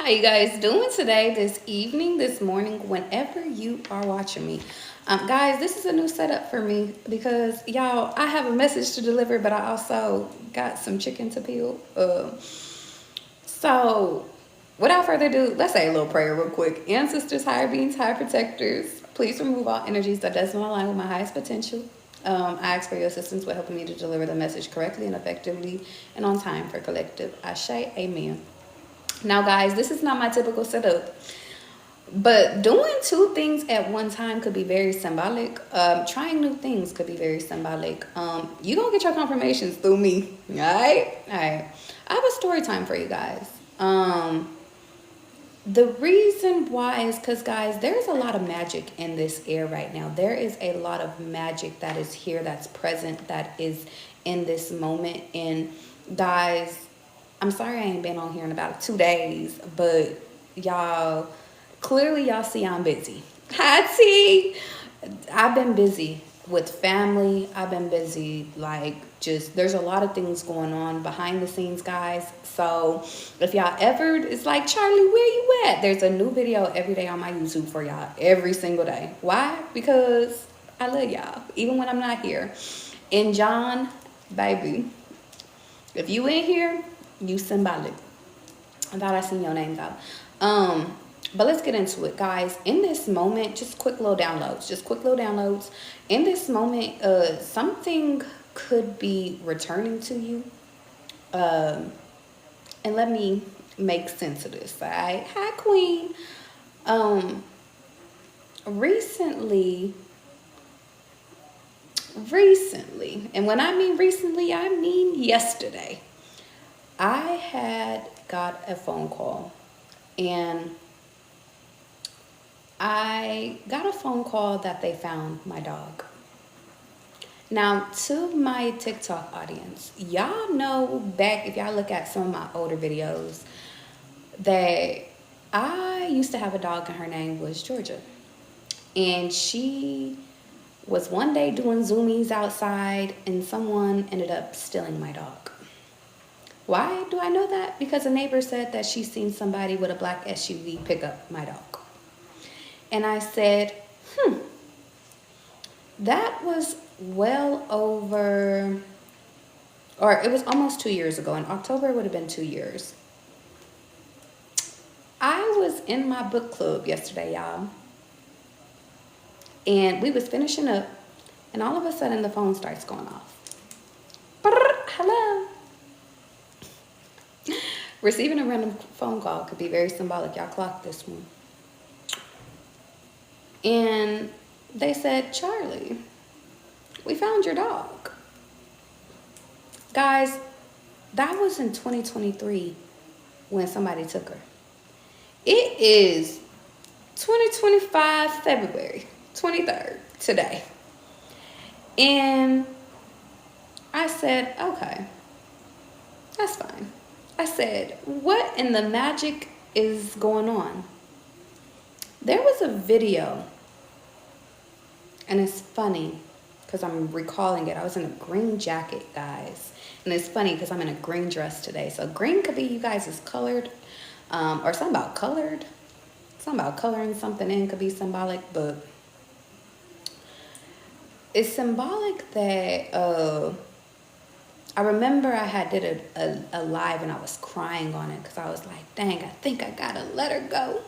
How you guys doing today, this evening, this morning, whenever you are watching me? Guys, this is a new setup for me because, y'all, I have a message to deliver, but I also got some chicken to peel. So, without further ado, let's say a little prayer real quick. Ancestors, higher beings, higher protectors, please remove all energies that does not align with my highest potential. I ask for your assistance with helping me to deliver the message correctly and effectively and on time for collective Ashe. Amen. Now, guys, this is not my typical setup, but doing two things at one time could be very symbolic. Trying new things could be very symbolic. You gonna get your confirmations through me, all right? All right. I have a story time for you guys. The reason why is because, guys, there's a lot of magic in this air right now. There is a lot of magic that is here, that's present, that is in this moment. And, guys, I'm sorry I ain't been on here in about 2 days, but y'all, clearly y'all see I'm busy. Hi, T. I've been busy with family. I've been busy, there's a lot of things going on behind the scenes, guys. So if y'all ever, it's like, Charlie, where you at? There's a new video every day on my YouTube for y'all, every single day. Why? Because I love y'all, even when I'm not here. And John, baby, if you in here, you symbolic. I thought I seen your name though. But let's get into it, guys. In this moment, just quick little downloads. In this moment, something could be returning to you. And let me make sense of this, all right? Hi, Queen. Recently, and when I mean recently, I mean yesterday, I had got a phone call, and I got a phone call that they found my dog. Now, to my TikTok audience, y'all know back, if y'all look at some of my older videos, that I used to have a dog and her name was Georgia. And she was one day doing zoomies outside and someone ended up stealing my dog. Why do I know that? Because a neighbor said that she seen somebody with a black SUV pick up my dog. And I said, that was well over, or it was almost 2 years ago. In October, it would have been 2 years. I was in my book club yesterday, y'all. And we was finishing up, and all of a sudden the phone starts going off. Hello. Receiving a random phone call could be very symbolic. Y'all clocked this one. And they said, Charlie, we found your dog. Guys, that was in 2023 when somebody took her. It is 2025 February 23rd today. And I said, okay, that's fine. I said, what in the magic is going on? There was a video, and it's funny because I'm recalling it. I was in a green jacket, guys. And it's funny because I'm in a green dress today. So green could be you guys' colored, or something about colored. Something about coloring something in could be symbolic, but it's symbolic that I remember I had did a live and I was crying on it because I was like, dang, I think I gotta let her go.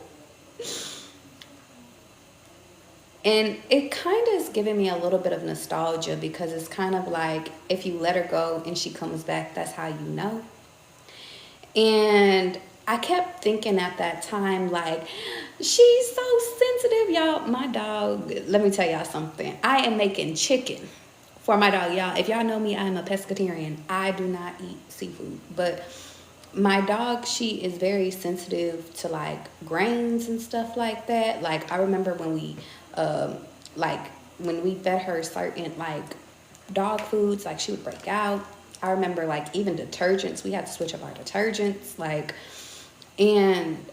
And it kind of is giving me a little bit of nostalgia because it's kind of like if you let her go and she comes back, that's how you know. And I kept thinking at that time, like, she's so sensitive, y'all. My dog, let me tell y'all something. I am making chicken for my dog, y'all. If y'all know me, I am a pescatarian. I do not eat seafood. But my dog, she is very sensitive to, like, grains and stuff like that. Like, I remember when we when we fed her certain dog foods, like she would break out. I remember even detergents, we had to switch up our detergents, and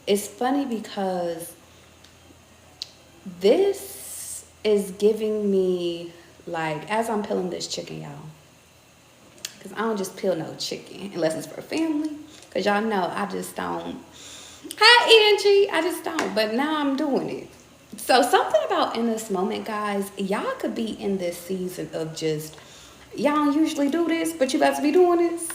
it's funny because this is giving me as I'm peeling this chicken, y'all, because I don't just peel no chicken unless it's for family, because y'all know I just don't Hi, Angie. I just don't, but now I'm doing it. So something about in this moment, guys, y'all could be in this season of just y'all don't usually do this, but you about to be doing this.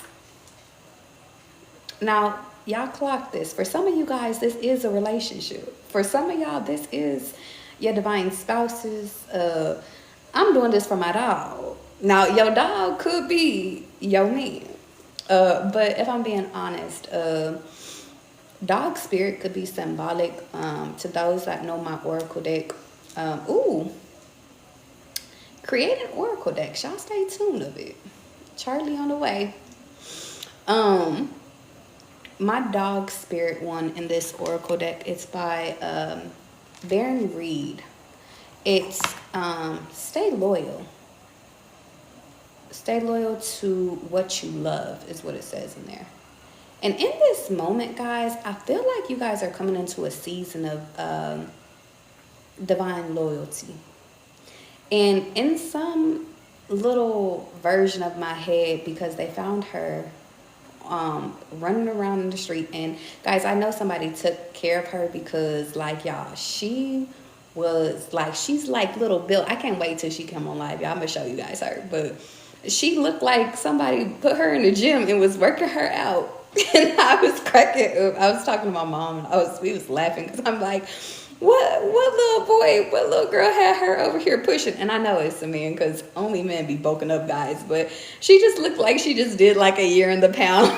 Now, y'all clock this. For some of you guys, this is a relationship. For some of y'all, this is your divine spouses. I'm doing this for my dog. Now, your dog could be your man. But if I'm being honest, dog spirit could be symbolic to those that know my oracle deck. Ooh, create an oracle deck. Y'all stay tuned of it. Charlie on the way. Um, my dog spirit one in this oracle deck, it's by Baron Reed. It's stay loyal. Stay loyal to what you love is what it says in there. And in this moment, guys, I feel like you guys are coming into a season of divine loyalty. And in some little version of my head, because they found her running around in the street. And guys, I know somebody took care of her because, like, y'all, she was like, she's like little Bill. I can't wait till she come on live, y'all. I'm gonna show you guys her, but she looked like somebody put her in the gym and was working her out. And I was cracking up. I was talking to my mom, and we was laughing because I'm like, what little boy, what little girl had her over here pushing? And I know it's a man because only men be bulking up, guys. But she just looked like she just did like a year in the pound.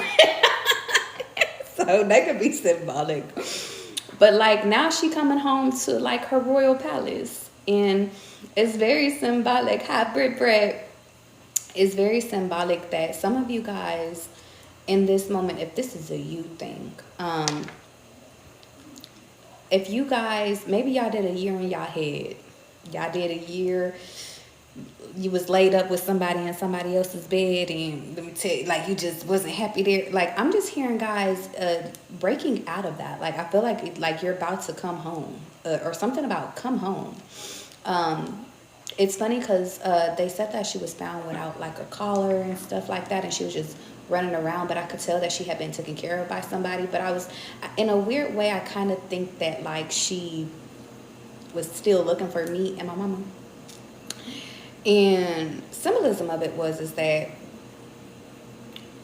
So that could be symbolic. But like now she coming home to like her royal palace. And it's very symbolic. Hybrid bread is very symbolic that some of you guys in this moment, if this is a you thing, if you guys, maybe y'all did a year in y'all head. Y'all did a year, you was laid up with somebody in somebody else's bed, and let me tell you, like, you just wasn't happy there. Like, I'm just hearing guys breaking out of that. Like, I feel like you're about to come home, or something about come home. It's funny because they said that she was found without like a collar and stuff like that, and she was just running around, but I could tell that she had been taken care of by somebody. But I was, in a weird way, I kind of think that like she was still looking for me and my mama. And symbolism of it is that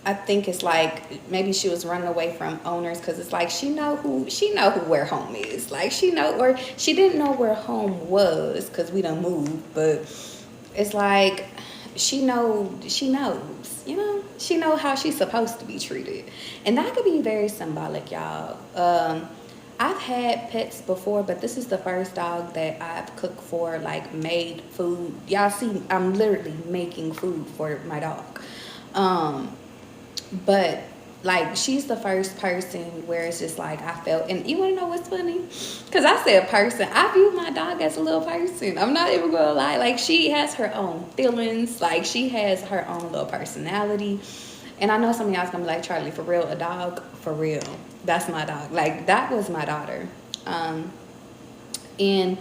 I think it's like maybe she was running away from owners because it's like she know where home is. Like she didn't know where home was because we done moved, but it's like she knows, you know, she know how she's supposed to be treated. And that could be very symbolic, y'all. I've had pets before, but this is the first dog that I've cooked for, like made food. Y'all see, I'm literally making food for my dog. But like she's the first person where it's just like I felt, and you want to know what's funny? Because I said person, I view my dog as a little person. I'm not even gonna lie. Like she has her own feelings. Like she has her own little personality. And I know some of y'all's gonna be like, Charlie, for real, a dog? For real, that's my dog. Like that was my daughter. And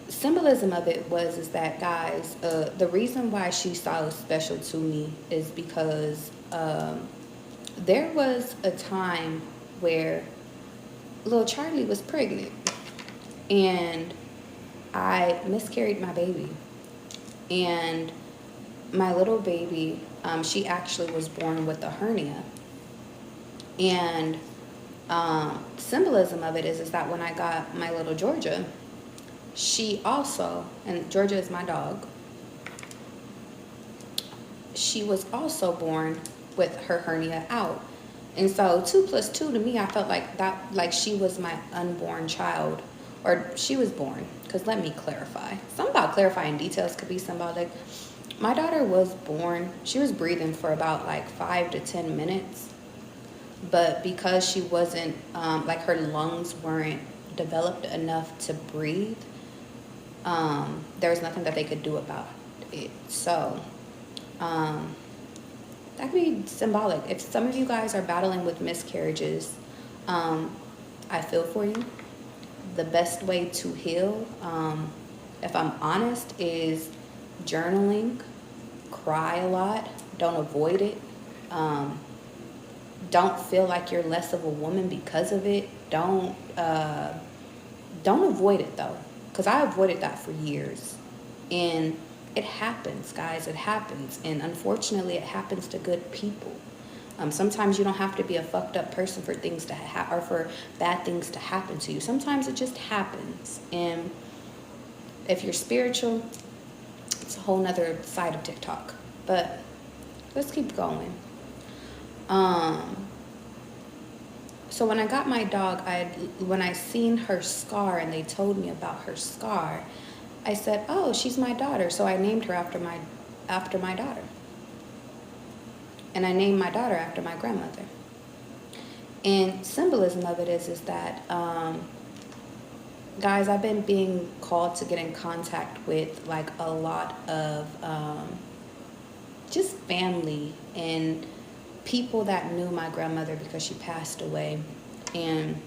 symbolism of it is that, guys, the reason why she's so special to me is because there was a time where little Charlie was pregnant and I miscarried my baby. And my little baby, she actually was born with a hernia. And symbolism of it is that when I got my little Georgia, she also, and Georgia is my dog, she was also born with her hernia out. And so 2 + 2 to me, I felt like that, like she was my unborn child, or she was born. Because let me clarify. Something about clarifying details could be symbolic. My daughter was born, she was breathing for about like 5 to 10 minutes. But because she wasn't, like her lungs weren't developed enough to breathe, there was nothing that they could do about it. So, that could be symbolic. If some of you guys are battling with miscarriages, I feel for you. The best way to heal, if I'm honest, is journaling. Cry a lot. Don't avoid it. don't feel like you're less of a woman because of it. Don't avoid it though, because I avoided that for years, and it happens, guys. It happens, and unfortunately, it happens to good people. Sometimes you don't have to be a fucked up person for things to or for bad things to happen to you. Sometimes it just happens, and if you're spiritual, it's a whole nother side of TikTok. But let's keep going. So when I got my dog, when I seen her scar and they told me about her scar, I said, "Oh, she's my daughter." So I named her after my daughter. And I named my daughter after my grandmother. And symbolism of it is that, guys, I've been being called to get in contact with like a lot of just family and people that knew my grandmother because she passed away. And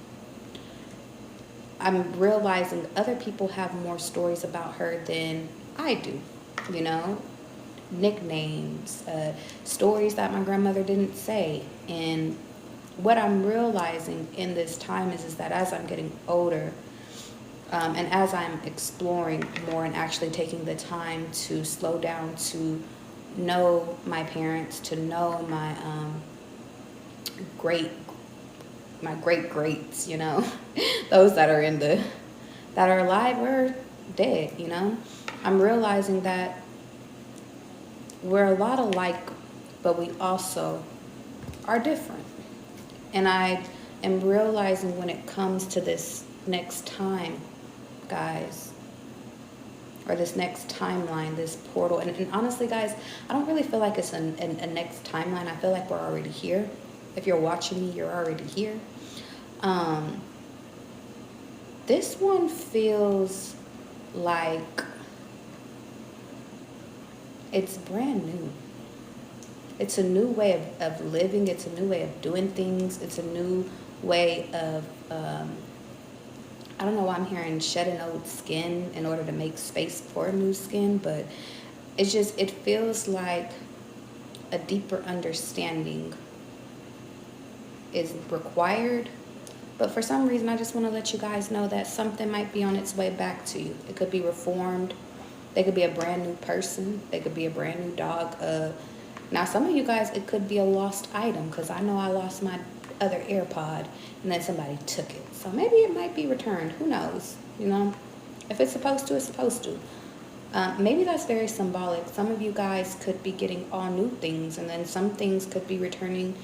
I'm realizing other people have more stories about her than I do, you know, nicknames, stories that my grandmother didn't say. And what I'm realizing in this time is that as I'm getting older, and as I'm exploring more and actually taking the time to slow down to know my parents, to know my great greats, you know, those that are that are alive or dead, you know, I'm realizing that we're a lot alike, but we also are different. And I am realizing when it comes to this next time, guys, or this next timeline, this portal, and honestly, guys, I don't really feel like it's a next timeline. I feel like we're already here. If you're watching me, you're already here. This one feels like it's brand new. It's a new way of living. It's a new way of doing things. It's a new way of, I don't know why I'm hearing shedding old skin in order to make space for new skin, but it feels like a deeper understanding is required. But for some reason, I just want to let you guys know that something might be on its way back to you. It could be reformed. They could be a brand new person. They could be a brand new dog. Now, some of you guys, it could be a lost item, because I know I lost my other AirPod and then somebody took it. So maybe it might be returned. Who knows? You know, if it's supposed to, it's supposed to. Maybe that's very symbolic. Some of you guys could be getting all new things, and then some things could be returning.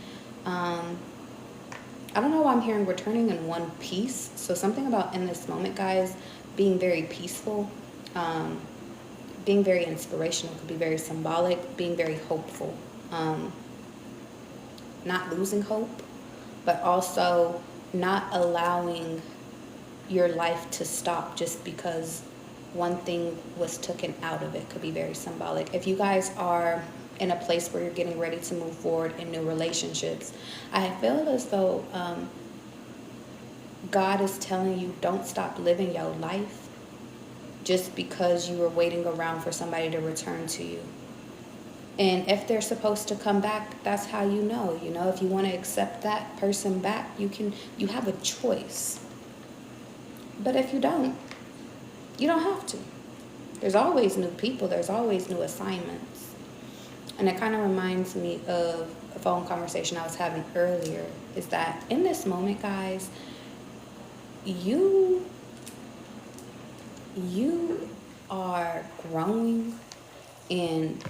I don't know why I'm hearing returning in one piece. So something about in this moment, guys, being very peaceful, being very inspirational, could be very symbolic, being very hopeful, not losing hope, but also not allowing your life to stop just because one thing was taken out of it. Could be very symbolic. If you guys are in a place where you're getting ready to move forward in new relationships, I feel as though God is telling you, don't stop living your life just because you were waiting around for somebody to return to you. And if they're supposed to come back, that's how you know. You know, if you want to accept that person back, you have a choice. But if you don't have to. There's always new people. There's always new assignments. And it kind of reminds me of a phone conversation I was having earlier, is that in this moment, guys, you are growing and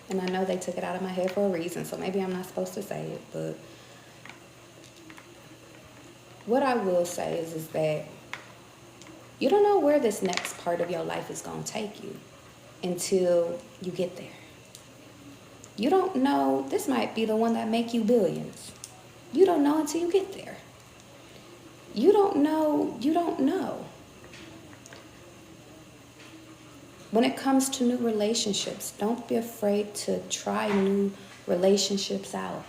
I know they took it out of my head for a reason, so maybe I'm not supposed to say it, but what I will say is that you don't know where this next part of your life is going to take you until you get there. You don't know, this might be the one that make you billions. You don't know until you get there. You don't know. When it comes to new relationships, don't be afraid to try new relationships out.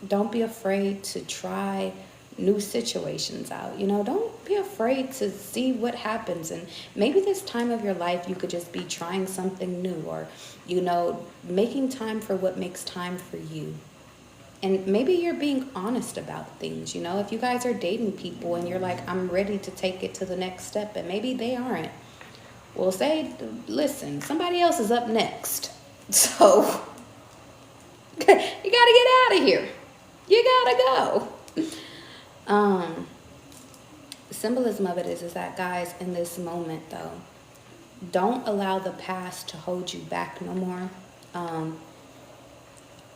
Don't be afraid to try new situations out. You know, don't be afraid to see what happens. And maybe this time of your life, you could just be trying something new, or, you know, making time for what makes time for you. And maybe you're being honest about things. You know, if you guys are dating people and you're like, I'm ready to take it to the next step, and maybe they aren't. Well, say, listen, somebody else is up next. So you got to get out of here. You got to go. Symbolism of it is that, guys, in this moment, though, don't allow the past to hold you back no more.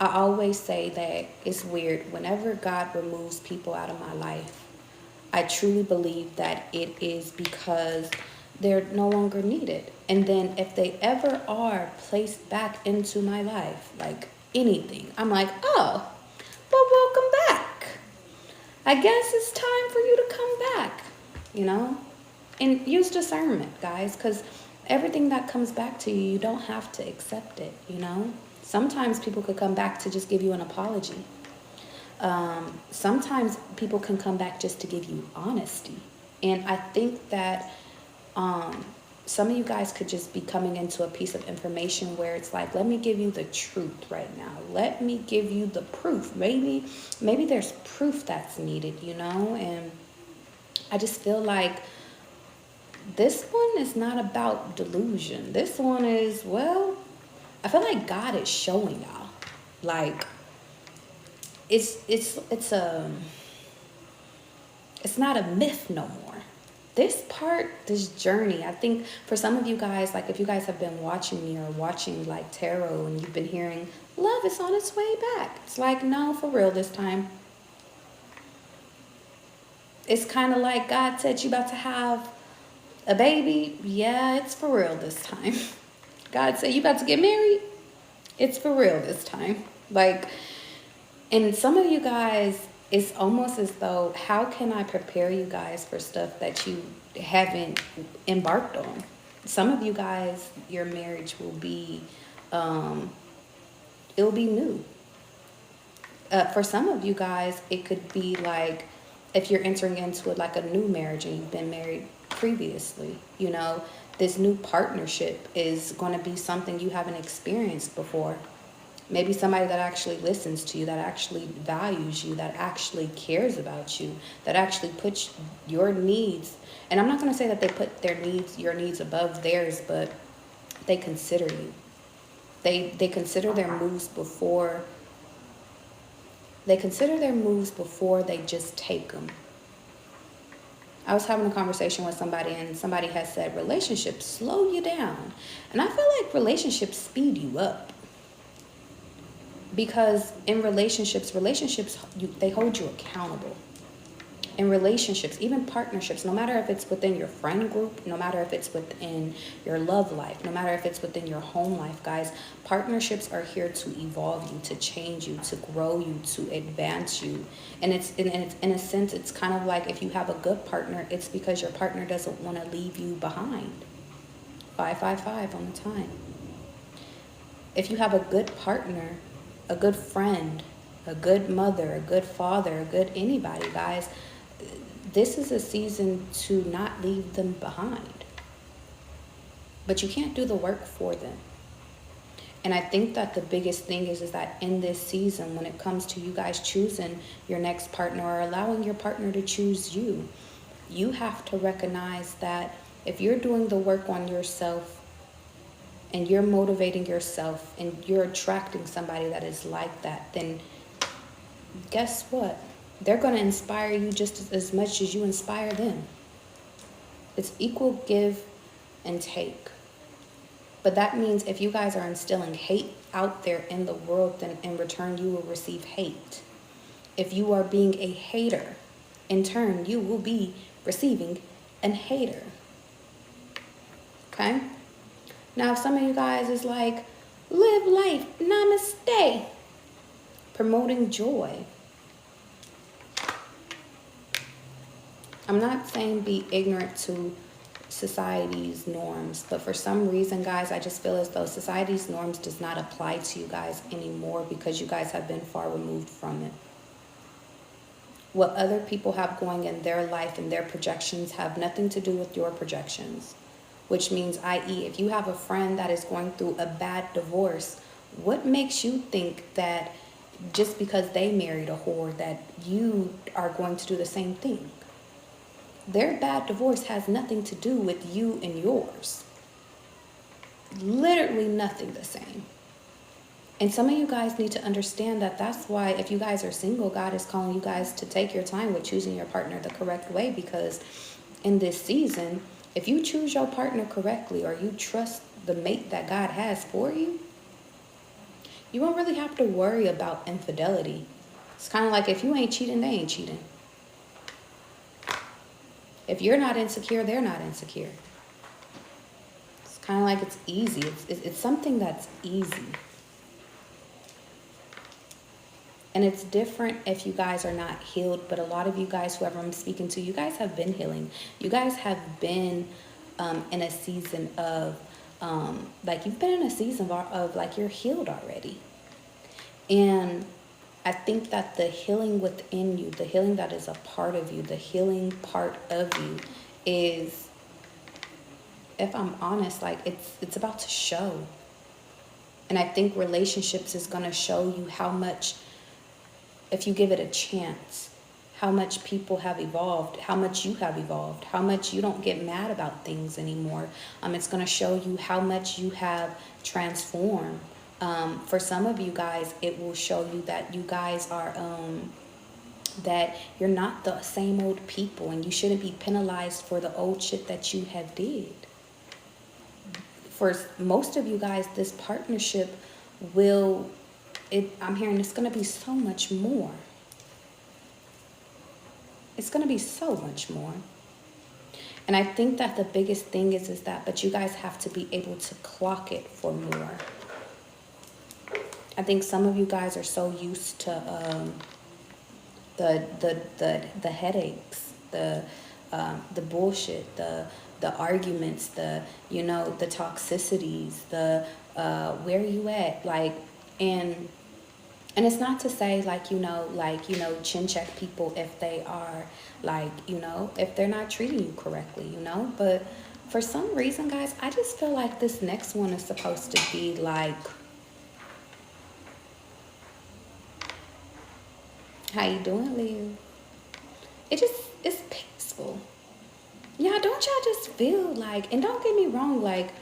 I always say that it's weird. Whenever God removes people out of my life, I truly believe that it is because they're no longer needed. And then if they ever are placed back into my life, like anything, I'm like, oh, well, welcome back. I guess it's time for you to come back, you know? And use discernment, guys, because everything that comes back to you, you don't have to accept it, you know? Sometimes people could come back to just give you an apology. Sometimes people can come back just to give you honesty. And I think that some of you guys could just be coming into a piece of information where it's like, let me give you the truth right now. Let me give you the proof. Maybe there's proof that's needed, you know? And I just feel like this one is not about delusion. This one is, well, I feel like God is showing y'all, like, it's not a myth no more. This journey, I think for some of you guys, like if you guys have been watching me or watching like tarot and you've been hearing, love is on its way back. It's like, no, for real this time. It's kind of like God said you about to have a baby. Yeah, it's for real this time. God said you about to get married. It's for real this time. Like, and some of you guys, it's almost as though, how can I prepare you guys for stuff that you haven't embarked on? Some of you guys, your marriage will be, it'll be new. For some of you guys, it could be like, if you're entering into it like a new marriage and you've been married previously, you know, this new partnership is going to be something you haven't experienced before. Maybe somebody that actually listens to you, that actually values you, that actually cares about you, that actually puts your needs. And I'm not going to say that they put your needs above theirs, but they consider you. They consider their moves before. They consider their moves before they just take them. I was having a conversation with somebody, and somebody has said relationships slow you down. And I feel like relationships speed you up. Because in relationships, they hold you accountable. In relationships, even partnerships, no matter if it's within your friend group, no matter if it's within your love life, no matter if it's within your home life, guys, partnerships are here to evolve you, to change you, to grow you, to advance you. And it's in a sense, it's kind of like if you have a good partner, it's because your partner doesn't want to leave you behind. 555 on the time. If you have a good partner, a good friend, a good mother, a good father, a good anybody, guys, this is a season to not leave them behind. But you can't do the work for them. And I think that the biggest thing is that in this season, when it comes to you guys choosing your next partner or allowing your partner to choose you, you have to recognize that if you're doing the work on yourself and you're motivating yourself and you're attracting somebody that is like that, then guess what? They're going to inspire you just as much as you inspire them. It's equal give and take. But that means if you guys are instilling hate out there in the world, then in return you will receive hate. If you are being a hater, in turn you will be receiving an hater. Okay? Now, if some of you guys is like, live life, namaste, promoting joy. I'm not saying be ignorant to society's norms, but for some reason, guys, I just feel as though society's norms does not apply to you guys anymore because you guys have been far removed from it. What other people have going in their life and their projections have nothing to do with your projections. Which means, i.e., if you have a friend that is going through a bad divorce, what makes you think that just because they married a whore that you are going to do the same thing? Their bad divorce has nothing to do with you and yours. Literally nothing the same. And some of you guys need to understand that that's why if you guys are single, God is calling you guys to take your time with choosing your partner the correct way, because in this season, if you choose your partner correctly or you trust the mate that God has for you, you won't really have to worry about infidelity. It's kind of like if you ain't cheating, they ain't cheating. If you're not insecure, they're not insecure. It's kind of like it's easy. It's something that's easy. And it's different if you guys are not healed, but a lot of you guys, whoever I'm speaking to, you guys have been healing. You guys have been in a season of, you've been in a season of like you're healed already. And I think that the healing within you, the healing that is a part of you, the healing part of you is, if I'm honest, like it's about to show. And I think relationships is going to show you how much, if you give it a chance, how much people have evolved, how much you have evolved, how much you don't get mad about things anymore. It's going to show you how much you have transformed. For some of you guys, it will show you that you guys are, that you're not the same old people and you shouldn't be penalized for the old shit that you have did. For most of you guys, this partnership I'm hearing it's going to be so much more. It's going to be so much more. And I think that the biggest thing is that, but you guys have to be able to clock it for more. I think some of you guys are so used to the headaches, the bullshit, the arguments, the toxicities, the where you at, like, and it's not to say chin check people if they are if they're not treating you correctly, but for some reason, guys, I just feel like this next one is supposed to be like, how you doing, Leo? It's peaceful. Yeah, don't y'all just feel like, and don't get me wrong, like,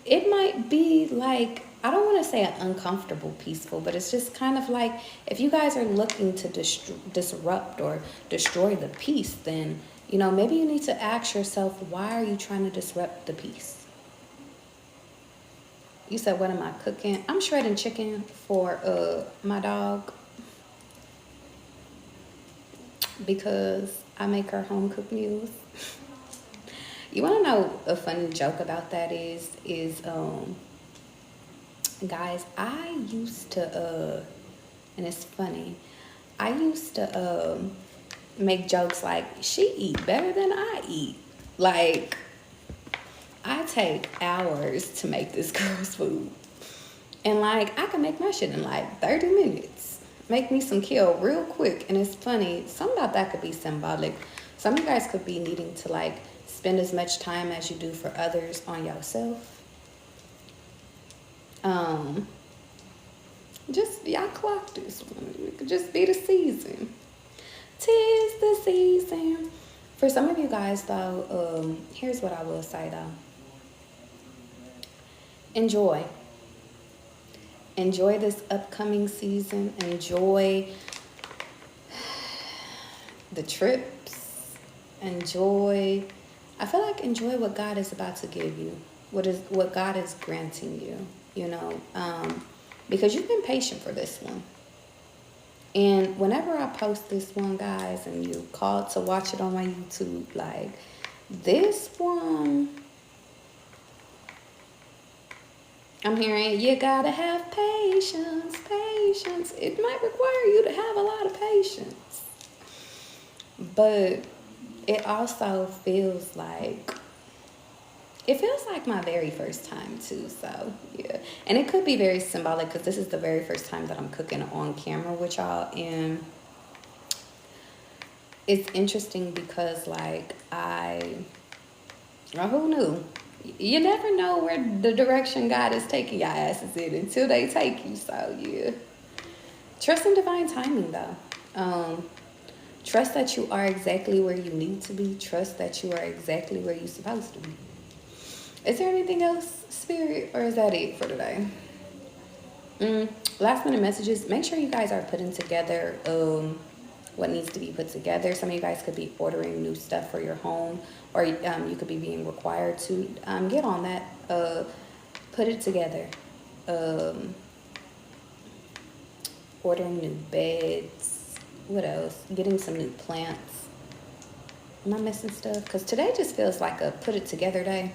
it might be like, I don't want to say an uncomfortable peaceful, but it's just kind of like, if you guys are looking to disrupt or destroy the peace, then, maybe you need to ask yourself, why are you trying to disrupt the peace? You said, what am I cooking? I'm shredding chicken for my dog, because I make her home cooked meals. You want to know a funny joke about that is guys, I used to, and it's funny, I used to make jokes like, she eat better than I eat. Like, I take hours to make this girl's food. And like, I can make my shit in like 30 minutes. Make me some kale real quick. And it's funny, something about that could be symbolic. Some of you guys could be needing to like spend as much time as you do for others on yourself. Just, y'all clock this one. It could just be the season. 'Tis the season. For some of you guys, though, here's what I will say, though. Enjoy. Enjoy this upcoming season. Enjoy the trips. Enjoy what God is about to give you. What God is granting you, because you've been patient for this one. And whenever I post this one, guys, and you call to watch it on my YouTube, like, this one, I'm hearing you gotta have patience. It might require you to have a lot of patience. But it also feels like my very first time too, so yeah. And it could be very symbolic because this is the very first time that I'm cooking on camera with y'all, and it's interesting because, like, well, who knew? You never know where the direction God is taking your asses in until they take you. So, yeah. Trust in divine timing, though. Trust that you are exactly where you need to be. Trust that you are exactly where you're supposed to be. Is there anything else, Spirit, or is that it for today? Last minute messages. Make sure you guys are putting together what needs to be put together. Some of you guys could be ordering new stuff for your home, or you could be being required to get on that. Put it together. Ordering new beds. What else? Getting some new plants. Am I missing stuff? Because today just feels like a put it together day.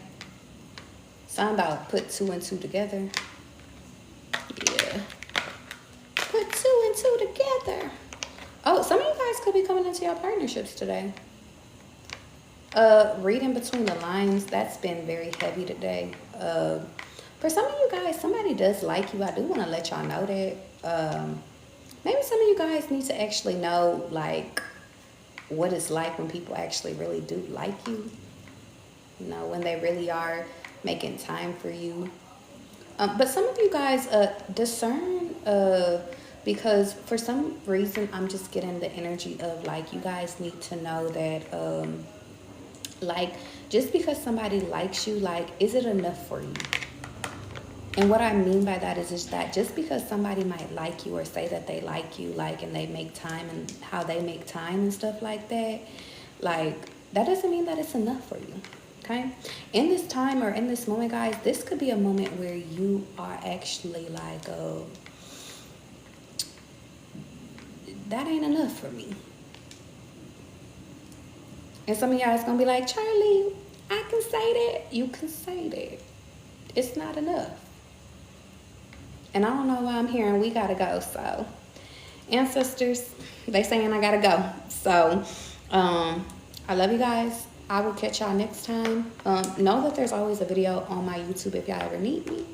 So I'm about put 2 and 2 together. Yeah. Put 2 and 2 together. Oh, some of you guys could be coming into your partnerships today. Reading between the lines, that's been very heavy today. For some of you guys, somebody does like you. I do want to let y'all know that. Maybe some of you guys need to actually know, like, what it's like when people actually really do like you. You know, when they really are making time for you. But some of you guys discern, because for some reason I'm just getting the energy of, like, you guys need to know that, like, just because somebody likes you, like, is it enough for you? And what I mean by that is that just because somebody might like you or say that they like you, like, and they make time and how they make time and stuff like that, like, that doesn't mean that it's enough for you. Okay? In this time or in this moment, guys, this could be a moment where you are actually like, that ain't enough for me. And some of y'all is going to be like, Charlie, I can say that. You can say that. It's not enough. And I don't know why I'm here and we got to go. So, ancestors, they saying I got to go. So, I love you guys. I will catch y'all next time. Know that there's always a video on my YouTube if y'all ever need me.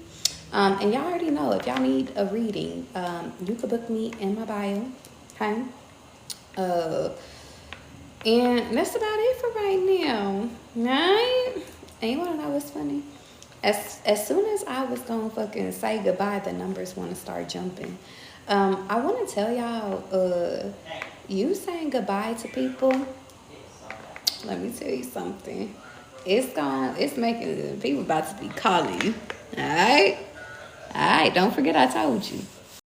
And y'all already know, if y'all need a reading, you could book me in my bio. Okay? And that's about it for right now. Right? And you want to know what's funny? As soon as I was going to fucking say goodbye, the numbers want to start jumping. I want to tell y'all, you saying goodbye to people, let me tell you something. It's making people about to be calling you. All right? All right, don't forget I told you.